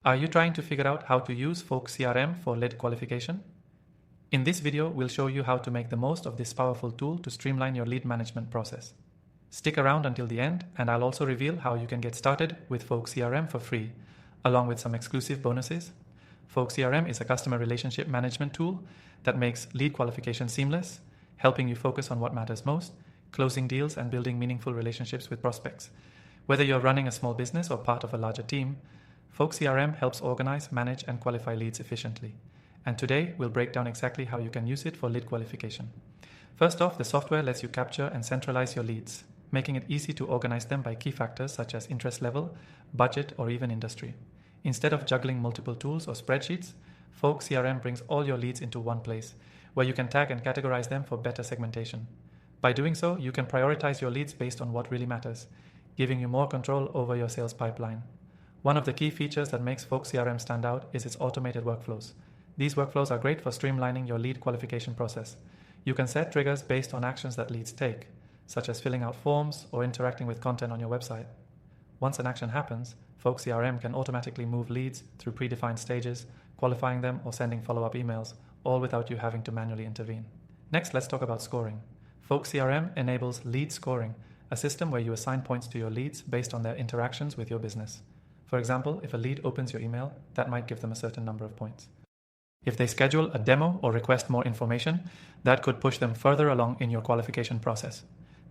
Are you trying to figure out how to use Folk CRM for lead qualification? In this video, we'll show you how to make the most of this powerful tool to streamline your lead management process. Stick around until the end, and I'll also reveal how you can get started with Folk CRM for free, along with some exclusive bonuses. Folk CRM is a customer relationship management tool that makes lead qualification seamless, helping you focus on what matters most, closing deals and building meaningful relationships with prospects. Whether you're running a small business or part of a larger team, Folk CRM helps organize, manage, and qualify leads efficiently. And today, we'll break down exactly how you can use it for lead qualification. First off, the software lets you capture and centralize your leads, making it easy to organize them by key factors such as interest level, budget, or even industry. Instead of juggling multiple tools or spreadsheets, Folk CRM brings all your leads into one place, where you can tag and categorize them for better segmentation. By doing so, you can prioritize your leads based on what really matters, giving you more control over your sales pipeline. One of the key features that makes Folk CRM stand out is its automated workflows. These workflows are great for streamlining your lead qualification process. You can set triggers based on actions that leads take, such as filling out forms or interacting with content on your website. Once an action happens, Folk CRM can automatically move leads through predefined stages, qualifying them or sending follow-up emails, all without you having to manually intervene. Next, let's talk about scoring. Folk CRM enables lead scoring, a system where you assign points to your leads based on their interactions with your business. For example, if a lead opens your email, that might give them a certain number of points. If they schedule a demo or request more information, that could push them further along in your qualification process.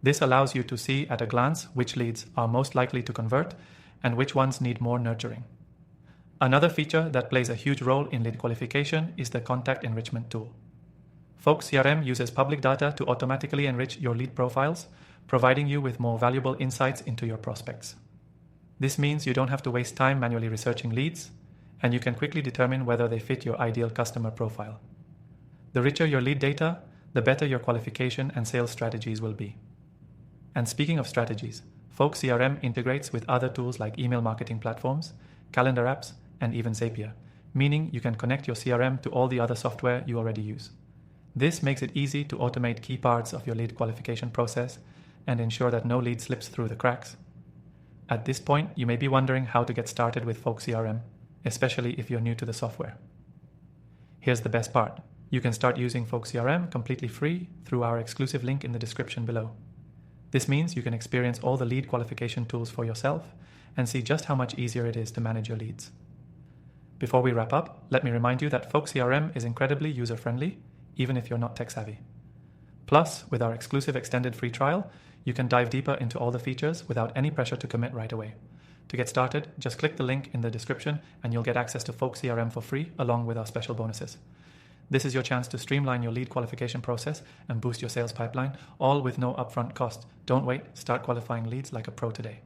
This allows you to see at a glance which leads are most likely to convert and which ones need more nurturing. Another feature that plays a huge role in lead qualification is the contact enrichment tool. Folk CRM uses public data to automatically enrich your lead profiles, providing you with more valuable insights into your prospects. This means you don't have to waste time manually researching leads, and you can quickly determine whether they fit your ideal customer profile. The richer your lead data, the better your qualification and sales strategies will be. And speaking of strategies, Folk CRM integrates with other tools like email marketing platforms, calendar apps, and even Zapier, meaning you can connect your CRM to all the other software you already use. This makes it easy to automate key parts of your lead qualification process and ensure that no lead slips through the cracks. At this point, you may be wondering how to get started with Folk CRM, especially if you're new to the software. Here's the best part. You can start using Folk CRM completely free through our exclusive link in the description below. This means you can experience all the lead qualification tools for yourself and see just how much easier it is to manage your leads. Before we wrap up, let me remind you that Folk CRM is incredibly user-friendly, even if you're not tech-savvy. Plus, with our exclusive extended free trial, you can dive deeper into all the features without any pressure to commit right away. To get started, just click the link in the description and you'll get access to Folk CRM for free along with our special bonuses. This is your chance to streamline your lead qualification process and boost your sales pipeline, all with no upfront cost. Don't wait, start qualifying leads like a pro today.